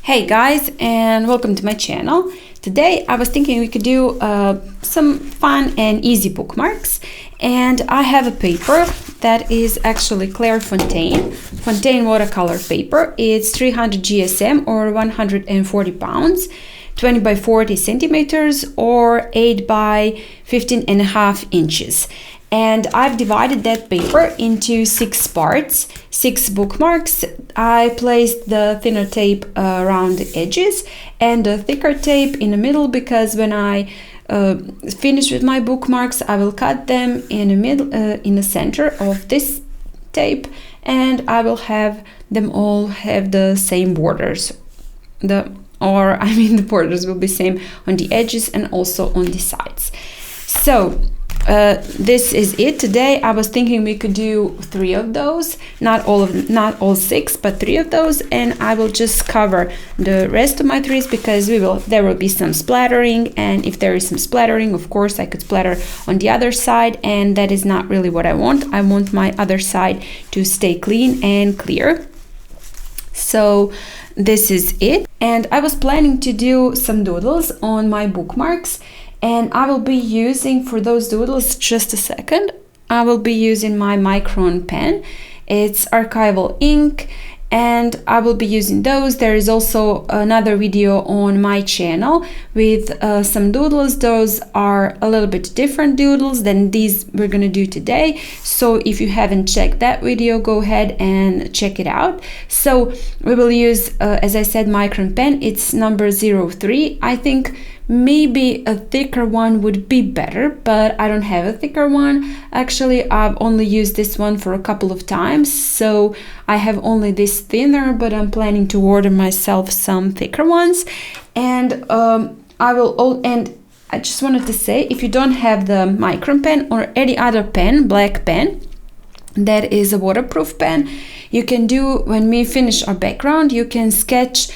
Hey guys, and welcome to my channel. Today I was thinking we could do some fun and easy bookmarks, and I have a paper that is actually Clairefontaine Fontaine watercolor paper. It's 300 GSM or 140 pounds, 20 by 40 centimeters or 8 by 15.5 inches. And I've divided that paper into 6 parts, 6 bookmarks. I placed the thinner tape around the edges and the thicker tape in the middle, because when I finish with my bookmarks, I will cut them in the middle, in the center of this tape, and I will have them all have the same borders. The borders will be same on the edges and also on the sides. So this is it. Today I was thinking we could do 3 of those, not all 6, but 3 of those, and I will just cover the rest of my trees because there will be some splattering, and if there is some splattering, of course I could splatter on the other side, and that is not really what I want. I want my other side to stay clean and clear. So this is it, and I was planning to do some doodles on my bookmarks. And I will be using, for those doodles, just a second, I will be using my Micron pen. It's archival ink, and I will be using those. There is also another video on my channel with some doodles. Those are a little bit different doodles than these we're gonna do today. So if you haven't checked that video, go ahead and check it out. So we will use, as I said, Micron pen. It's number 03. I think maybe a thicker one would be better, but I don't have a thicker one. Actually, I've only used this one for a couple of times, so I have only this thinner, but I'm planning to order myself some thicker ones. And I just wanted to say, if you don't have the Micron pen or any other pen, black pen, that is a waterproof pen, you can do, when we finish our background, you can sketch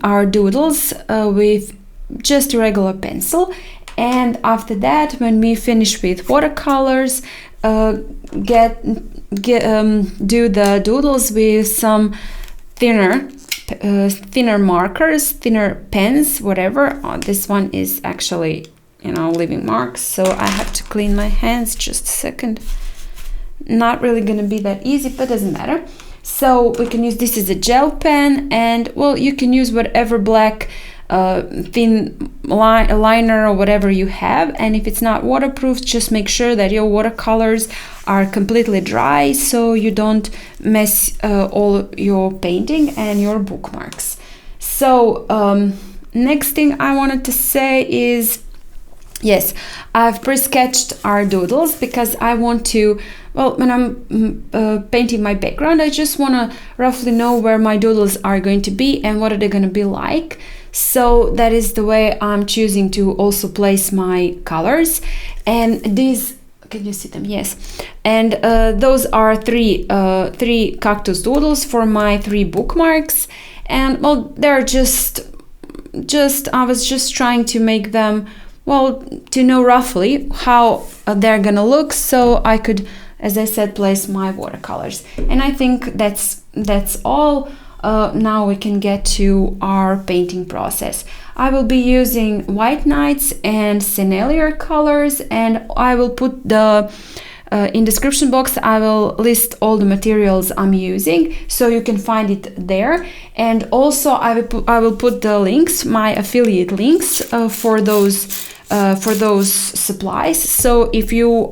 our doodles with just a regular pencil, and after that, when we finish with watercolors, do the doodles with some thinner markers, thinner pens, whatever. This one is actually, leaving marks, so I have to clean my hands. Just a second. Not really gonna be that easy, but doesn't matter. So we can use, this is a gel pen, and well, you can use whatever black thin liner or whatever you have, and if it's not waterproof, just make sure that your watercolors are completely dry so you don't mess all your painting and your bookmarks. So next thing I wanted to say is, yes, I've pre-sketched our doodles because I want to, well, when I'm painting my background, I just want to roughly know where my doodles are going to be and what are they going to be like. So that is the way I'm choosing to also place my colors. And these, can you see them? Yes. And those are three cactus doodles for my 3 bookmarks. And well, they're just I was just trying to make them, well, to know roughly how they're gonna look, so I could, as I said, place my watercolors. And I think that's all. Now we can get to our painting process. I will be using White Nights and Sennelier colors, and I will put the in description box, I will list all the materials I'm using, so you can find it there. And also I will put the links, my affiliate links for those supplies. So if you're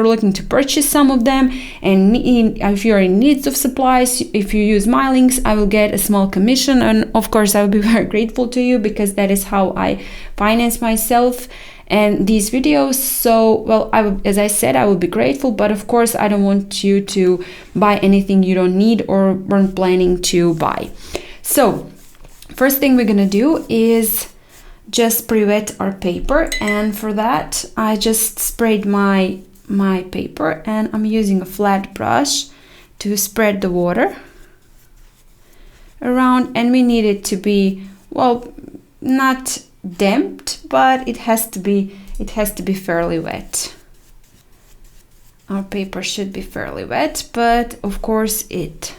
looking to purchase some of them, and if you're in need of supplies, if you use my links, I will get a small commission, and of course I will be very grateful to you, because that is how I finance myself and these videos. So well, as I said, I will be grateful, but of course I don't want you to buy anything you don't need or weren't planning to buy. So first thing we're gonna do is just pre-wet our paper, and for that I just sprayed my paper, and I'm using a flat brush to spread the water around, and we need it to be, well, not damped, but it has to be fairly wet. Our paper should be fairly wet, but of course it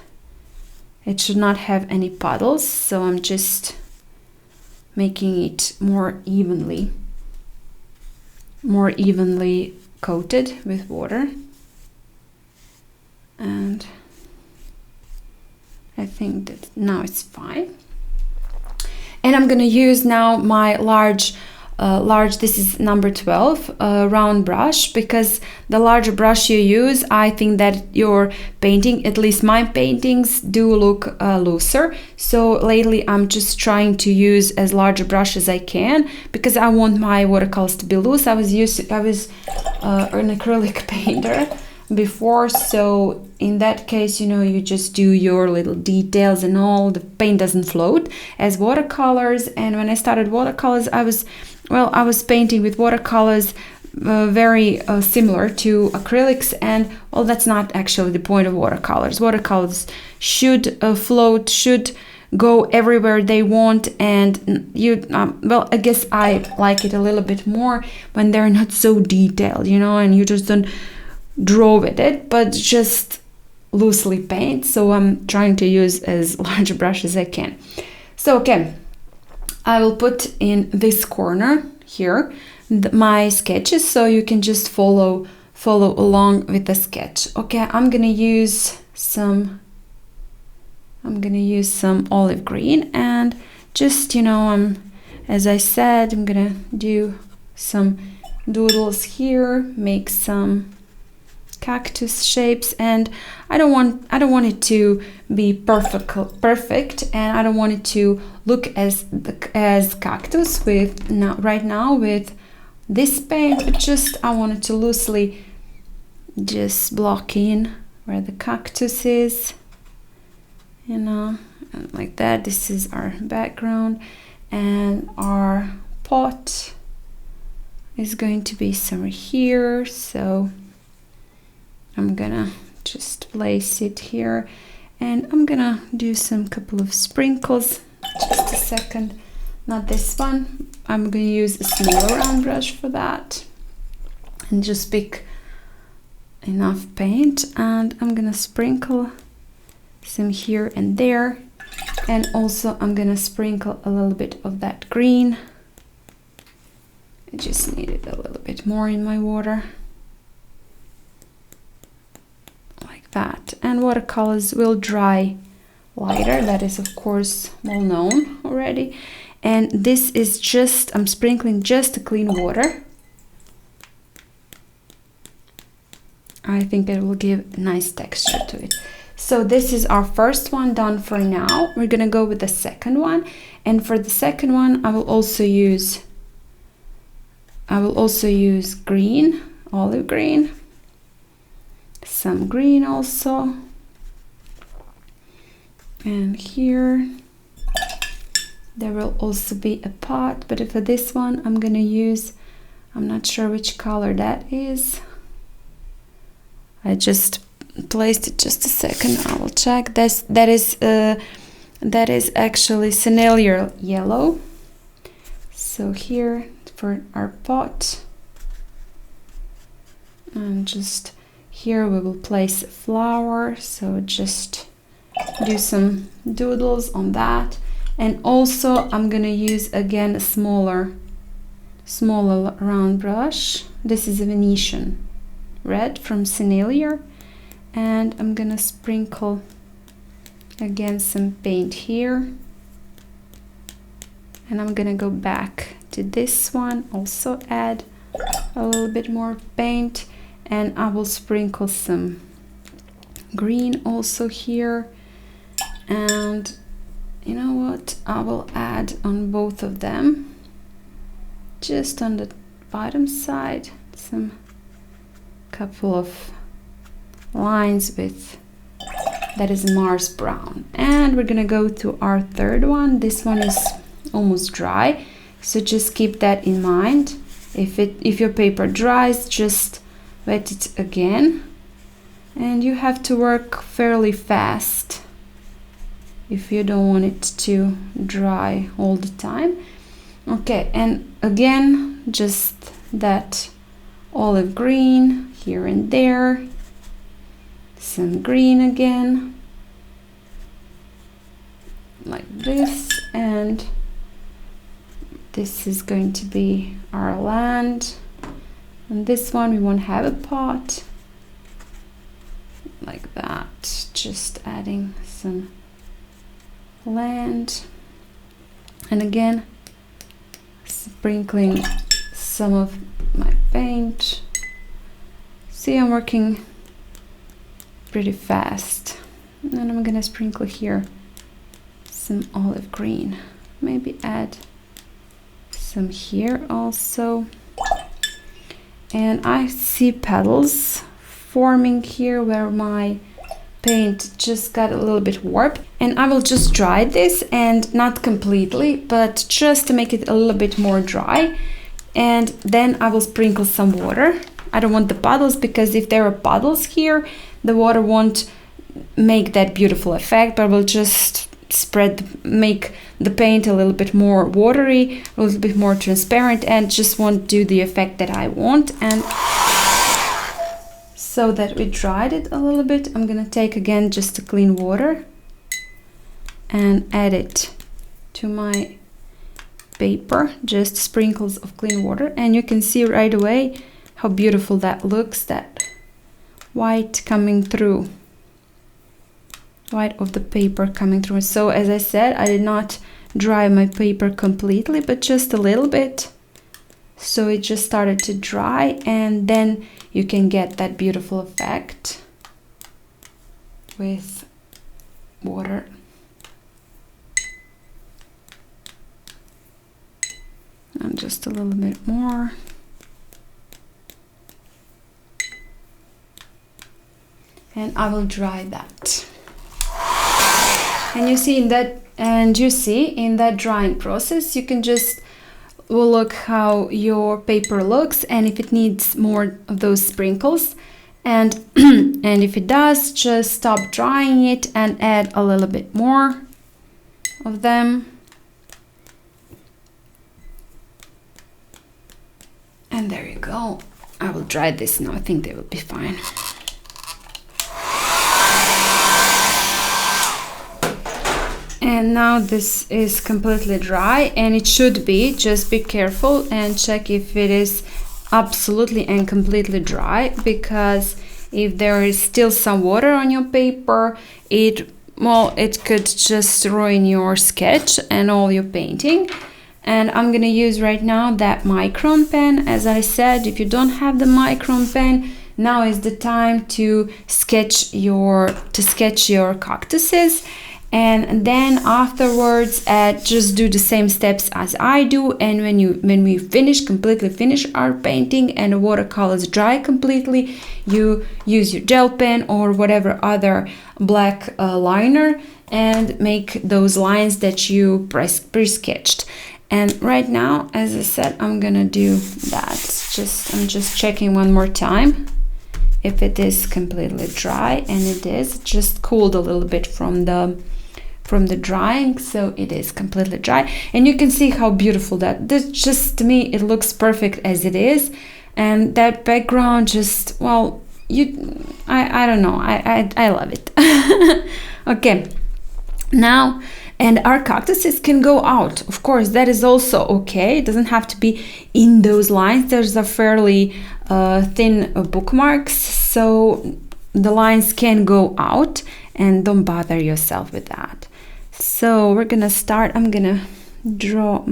It should not have any puddles, so I'm just making it more evenly coated with water. And I think that now it's fine. And I'm gonna use now my large, this is number 12, round brush, because the larger brush you use, I think that your painting, at least my paintings, do look looser. So lately I'm just trying to use as large a brush as I can, because I want my watercolors to be loose. I was an acrylic painter before, so in that case, you know, you just do your little details and all, the paint doesn't float as watercolors. And when I started watercolors, I was painting with watercolors very similar to acrylics, and well, that's not actually the point of watercolors. Watercolors should float, should go everywhere they want, and you well, I guess I like it a little bit more when they're not so detailed, you know, and you just don't draw with it, but just loosely paint. So I'm trying to use as large a brush as I can. So okay, I will put in this corner here my sketches, so you can just follow along with the sketch. Okay, I'm gonna use some olive green, and just, you know, as I said, I'm gonna do some doodles here, make some cactus shapes, and I don't want it to be perfect, and I don't want it to look as cactus right now with this paint, but just I want it to loosely just block in where the cactus is, you know, and like that. This is our background, and our pot is going to be somewhere here, so I'm gonna just place it here, and I'm gonna do some couple of sprinkles. Just a second, not this one. I'm gonna use a smaller round brush for that, and just pick enough paint, and I'm gonna sprinkle some here and there, and also I'm gonna sprinkle a little bit of that green. I just need it a little bit more in my water. That, and watercolors will dry lighter. That is of course well known already. And this is just, I'm sprinkling just a clean water. I think it will give a nice texture to it. So this is our first one done for now. We're gonna go with the second one, and for the second one I will also use green, olive green, some green also, and here there will also be a pot, but for this one I'm gonna use, I'm not sure which color that is. I just placed it, just a second, I will check. That is actually Sennelier yellow. So here for our pot, and just here we will place a flower, so just do some doodles on that. And also I'm gonna use again a smaller round brush. This is a Venetian red from Sennelier, and I'm gonna sprinkle again some paint here, and I'm gonna go back to this one, also add a little bit more paint, and I will sprinkle some green also here. And you know what, I will add on both of them, just on the bottom side, some couple of lines with, that is Mars brown. And we're gonna go to our third one. This one is almost dry, so just keep that in mind. If your paper dries, just wet it again, and you have to work fairly fast if you don't want it to dry all the time. Okay, and again, just that olive green here and there, some green again, like this, and this is going to be our land, and this one we won't have a pot, like that, just adding some land, and again sprinkling some of my paint. See, I'm working pretty fast, and I'm gonna sprinkle here some olive green, maybe add some here also, and I see petals forming here where my paint just got a little bit warped, and I will just dry this, and not completely, but just to make it a little bit more dry, and then I will sprinkle some water. I don't want the puddles, because if there are puddles here, the water won't make that beautiful effect, but will just make the paint a little bit more watery, a little bit more transparent, and just won't do the effect that I want. And so that we dried it a little bit, I'm gonna take again just a clean water and add it to my paper, just sprinkles of clean water, and you can see right away how beautiful that looks, that white coming through, white of the paper coming through. So as I said, I did not dry my paper completely, but just a little bit, so it just started to dry, and then you can get that beautiful effect with water. And just a little bit more. And I will dry that. And you see in that drying process, you can just look how your paper looks, and if it needs more of those sprinkles, and and if it does, just stop drying it and add a little bit more of them. And there you go. I will dry this now. I think they will be fine. And now this is completely dry, and it should be. Just be careful and check if it is absolutely and completely dry, because if there is still some water on your paper, it could just ruin your sketch and all your painting. And I'm gonna use right now that micron pen. As I said, if you don't have the micron pen, now is the time to sketch your cactuses. And then afterwards, just do the same steps as I do. And when we completely finish our painting and the watercolors dry completely, you use your gel pen or whatever other black liner and make those lines that you pre-sketched. And right now, as I said, I'm gonna do that. I'm just checking one more time if it is completely dry, and it is. It just cooled a little bit from the drying, so it is completely dry. And you can see how beautiful this just, to me, it looks perfect as it is. And that background just, well, I don't know, I love it. Okay, now, and our cactuses can go out, of course, that is also okay. It doesn't have to be in those lines. There's a fairly thin bookmarks, so the lines can go out, and don't bother yourself with that. So we're gonna start. I'm gonna draw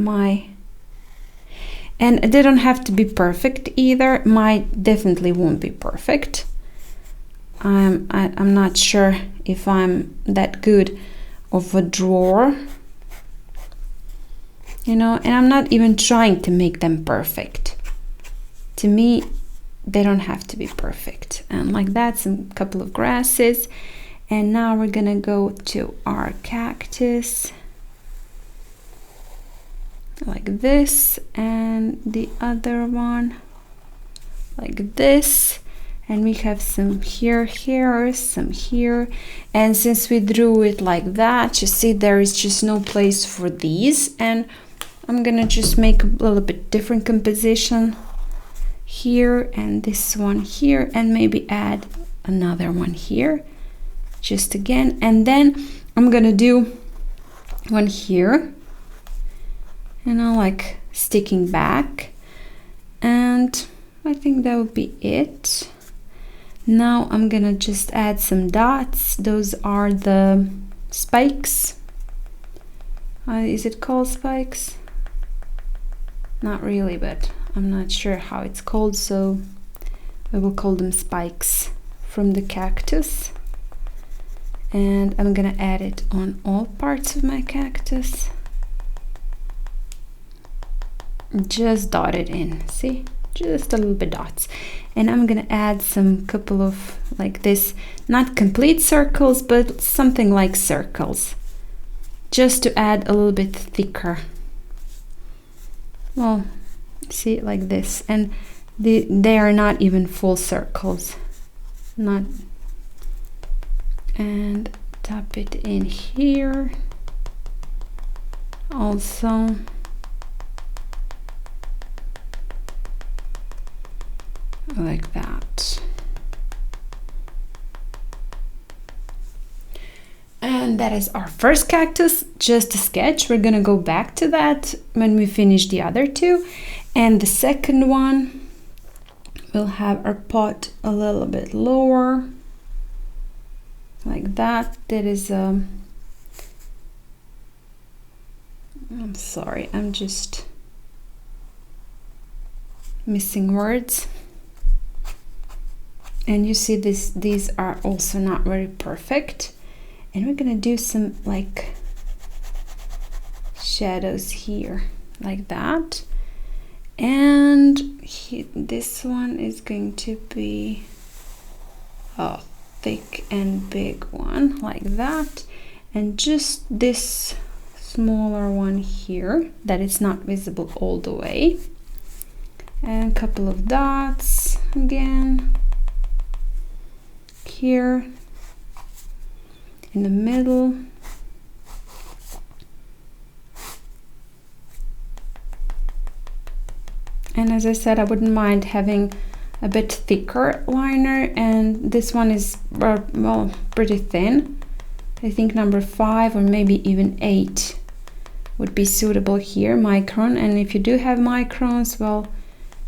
and they don't have to be perfect either. Mine definitely won't be perfect. I'm not sure if I'm that good of a drawer, and I'm not even trying to make them perfect. To me, they don't have to be perfect. And like that, some couple of grasses. And now we're gonna go to our cactus like this, and the other one like this, and we have some here, some here. And since we drew it like that, you see there is just no place for these, and I'm gonna just make a little bit different composition here, and this one here, and maybe add another one here, just again. And then I'm gonna do one here, like sticking back, and I think that would be it. Now I'm gonna just add some dots. Those are the spikes. Is it called spikes? Not really, but I'm not sure how it's called, so I will call them spikes from the cactus. And I'm gonna add it on all parts of my cactus. Just dot it in, see? Just a little bit dots. And I'm gonna add some couple of like this, not complete circles, but something like circles, just to add a little bit thicker. Well, see, like this. And they are not even full circles. Not. And tap it in here also. Like that. And that is our first cactus, just a sketch. We're gonna go back to that when we finish the other two. And the second one, we'll have our pot a little bit lower, like that. That is I'm sorry, I'm just missing words. And you see these are also not very perfect. And we're gonna do some like shadows here, like that. And this one is going to be a thick and big one, like that. And just this smaller one here, that is not visible all the way. And a couple of dots again. Here in the middle, and as I said, I wouldn't mind having a bit thicker liner, and this one is well, pretty thin. I think number 5 or maybe even 8 would be suitable here, micron. And if you do have microns, well,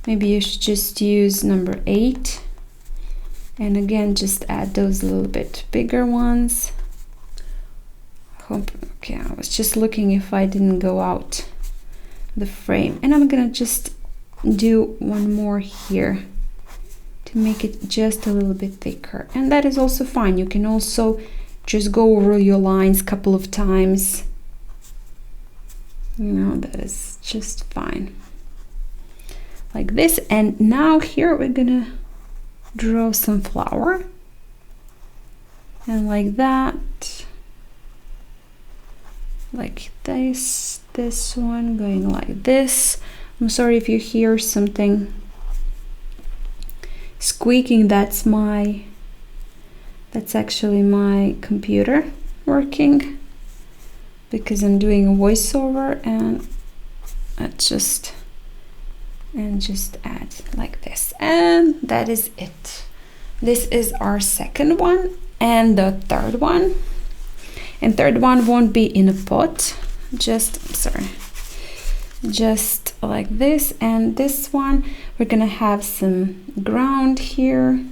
maybe you should just use number 8. And again, just add those a little bit bigger ones. Okay, I was just looking if I didn't go out the frame. And I'm gonna just do one more here to make it just a little bit thicker. And that is also fine. You can also just go over your lines a couple of times. You know, that is just fine. Like this. And now here we're gonna draw some flower, and like that, like this one going like this. I'm sorry if you hear something squeaking. That's actually my computer working, because I'm doing a voiceover, and just add like this. And that is it. This is our second one. And the third one, won't be in a pot, just like this. And this one, we're gonna have some ground here,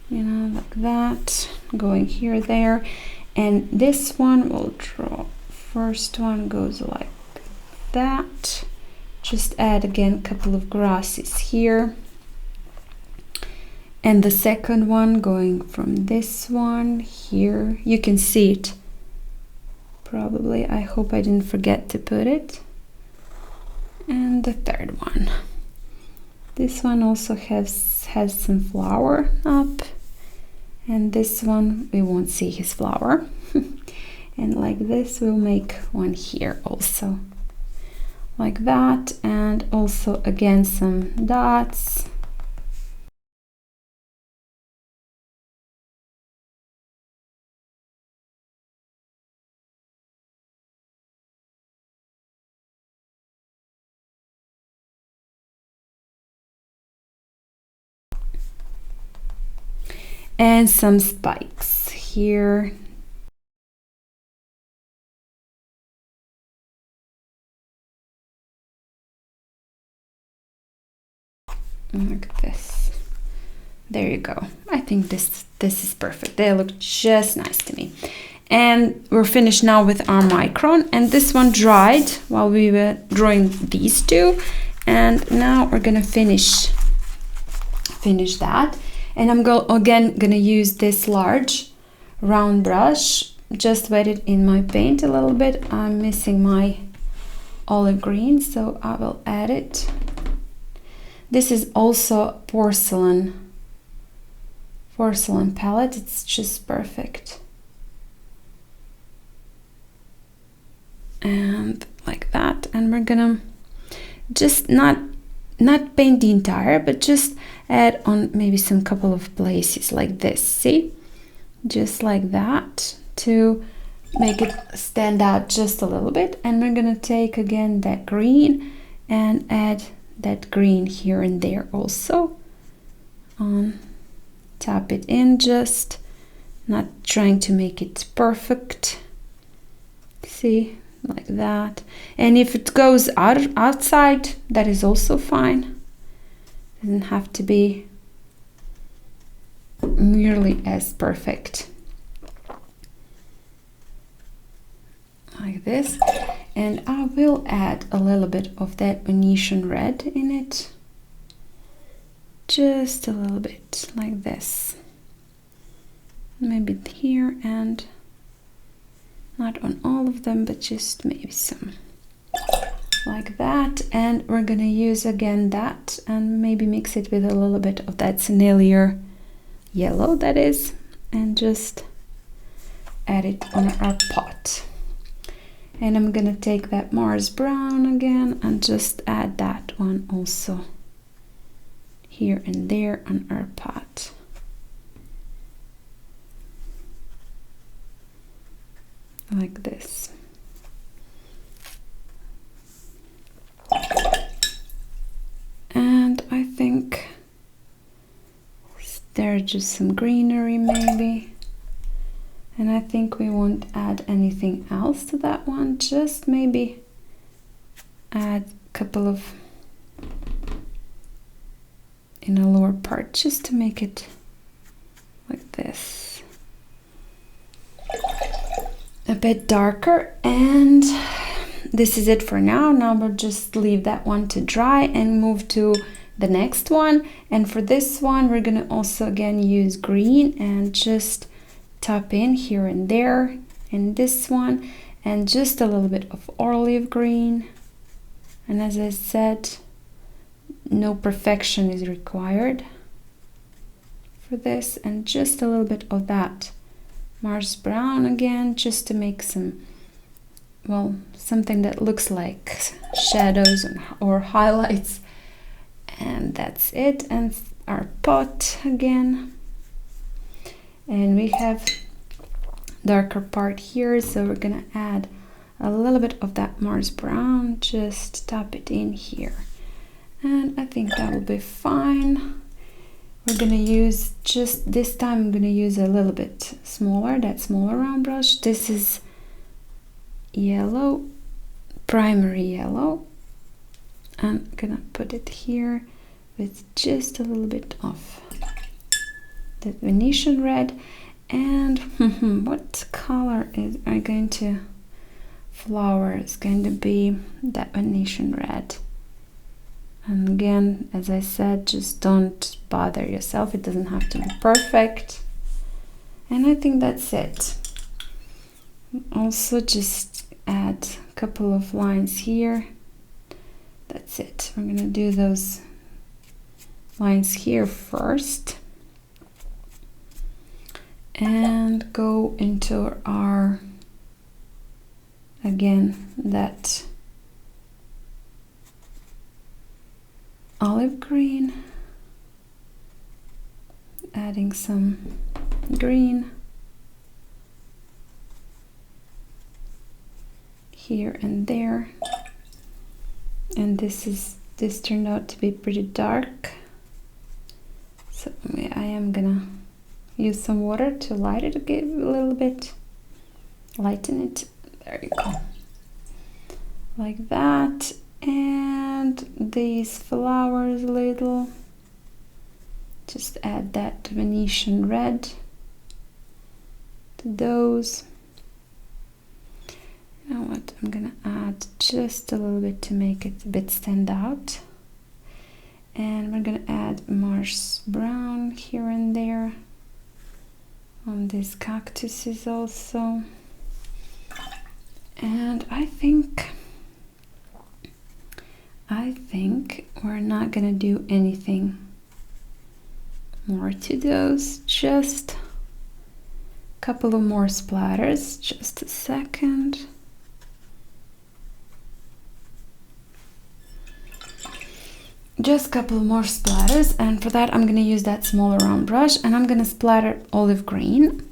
you know, like that, going here, there. And this one we'll draw. First one goes like that. Just add again a couple of grasses here. And the second one going from this one here. You can see it probably. I hope I didn't forget to put it. And the third one. This one also has some flower up. And this one, we won't see his flower. And like this, we'll make one here also. Like that, and also again some dots. And some spikes here. like this. There you go. I think this is perfect. They look just nice to me. And we're finished now with our micron, and this one dried while we were drawing these two, and now we're gonna finish that. And I'm again gonna use this large round brush, just wet it in my paint a little bit. I'm missing my olive green, so I will add it. This is also porcelain palette. It's just perfect. And like that, and we're gonna just not paint the entire, but just add on maybe some couple of places like this. See, just like that, to make it stand out just a little bit. And we're gonna take again that green and add that green here and there also. Tap it in, just not trying to make it perfect. See, like that. And if it goes outside, that is also fine. Doesn't have to be nearly as perfect. Like this. And I will add a little bit of that Venetian red in it. Just a little bit, like this. Maybe here, and not on all of them, but just maybe some. Like that. And we're gonna use again that, and maybe mix it with a little bit of that Sennelier yellow, that is, and just add it on our pot. And I'm gonna take that Mars brown again and just add that one also here and there on our pot. Like this. And I think there's just some greenery maybe. And I think we won't add anything else to that one, just maybe add a couple of in a lower part, just to make it like this. A bit darker, and this is it for now. Now we'll just leave that one to dry and move to the next one. And for this one, we're gonna also again use green and just tap in here and there in this one, and just a little bit of olive green. And as I said, no perfection is required for this, and just a little bit of that Mars brown again, just to make some, well, something that looks like shadows or highlights. And that's it. And our pot again, and we have darker part here, so we're gonna add a little bit of that Mars brown, just tap it in here, and I think that will be fine. We're gonna use, just this time I'm gonna use a little bit smaller, that smaller round brush. This is yellow, primary yellow. I'm gonna put it here with just a little bit of the Venetian red. And what color are you going to flower? Is going to be that Venetian red. And again, as I said, just don't bother yourself, it doesn't have to be perfect. And I think that's it. Also just add a couple of lines here. That's it. We're gonna do those lines here first and go into our, again, that olive green, adding some green here and there. And this turned out to be pretty dark, so I am gonna use some water to light it, give a little bit, lighten it. There you go, like that. And these flowers little, Just add that Venetian red to those. You know what, I'm gonna add just a little bit to make it a bit stand out. And we're gonna add Mars brown here and there on these cactuses also. And I think we're not gonna do anything more to those, just a couple of more splatters. Just a second. Just a couple more splatters, and for that I'm gonna use that smaller round brush, and I'm gonna splatter olive green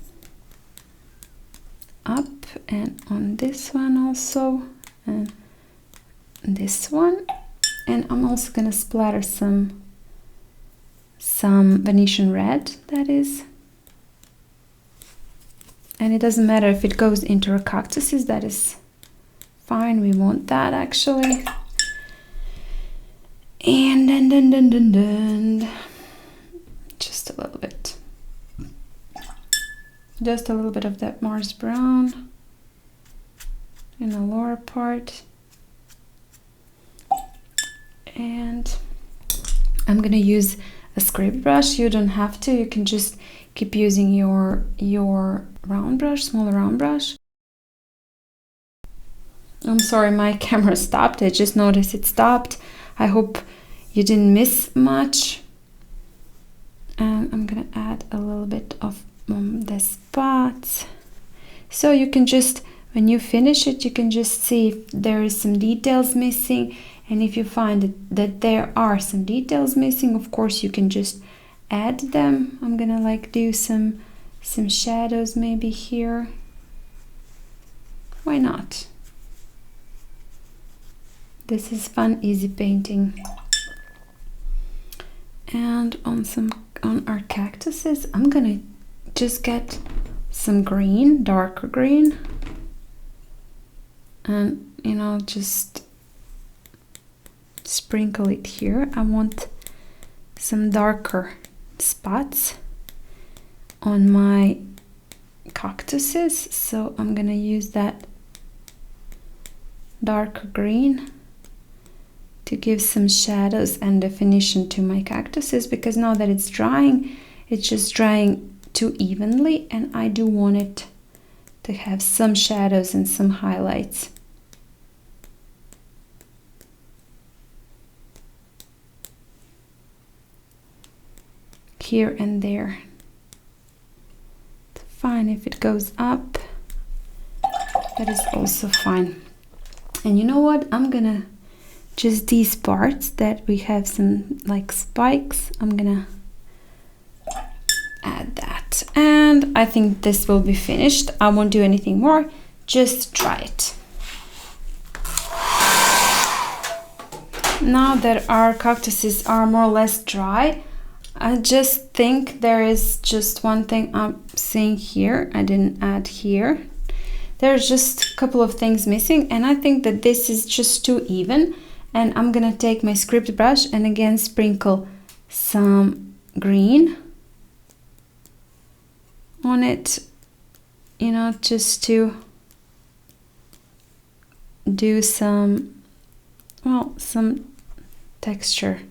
up and on this one also, and this one, and I'm also gonna splatter some Venetian red, that is. And it doesn't matter if it goes into our cactuses, that is fine, we want that actually. And then just a little bit. Just a little bit of that Mars brown in the lower part. And I'm gonna use a script brush. You don't have to, you can just keep using your round brush, smaller round brush. I'm sorry, my camera stopped. I just noticed it stopped. I hope you didn't miss much. And I'm gonna add a little bit of the spots. So you can just, when you finish it, you can just see if there is some details missing. And if you find that there are some details missing, of course you can just add them. I'm gonna like do some shadows maybe here. Why not? This is fun, easy painting. And on our cactuses, I'm gonna just get some green, darker green, and you know, just sprinkle it here. I want some darker spots on my cactuses, so I'm gonna use that darker green to give some shadows and definition to my cactuses, because now that it's drying, it's just drying too evenly, and I do want it to have some shadows and some highlights. Here and there. It's fine if it goes up, that is also fine. And you know what, I'm gonna just these parts that we have some like spikes, I'm gonna add that, and I think this will be finished. I won't do anything more, just try it. Now that our cactuses are more or less dry, I just think there is just one thing I'm seeing here I didn't add here. There's just a couple of things missing, and I think that this is just too even. And I'm gonna take my script brush and again sprinkle some green on it, you know, just to do some, well, some texture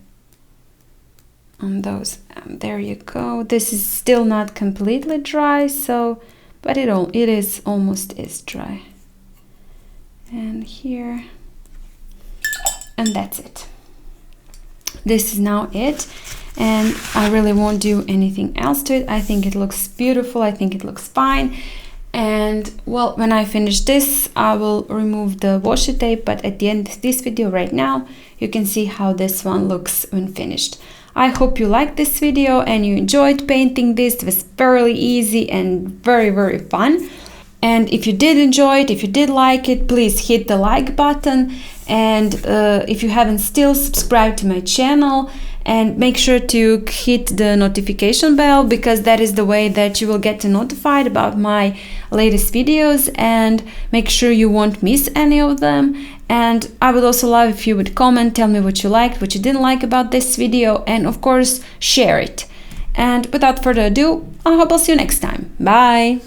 on those. And there you go. This is still not completely dry, so, but it is almost is dry. And here. And that's it. This is now it, and I really won't do anything else to it. I think it looks beautiful, I think it looks fine. And well, when I finish this, I will remove the washi tape, but at the end of this video right now, you can see how this one looks when finished. I hope you liked this video and you enjoyed painting this. It was fairly easy and very, very fun. And if you did enjoy it, if you did like it, please hit the like button. And if you haven't still, subscribe to my channel and make sure to hit the notification bell, because that is the way that you will get notified about my latest videos, and make sure you won't miss any of them. And I would also love if you would comment, tell me what you liked, what you didn't like about this video, and of course share it. And without further ado, I hope I'll see you next time. Bye!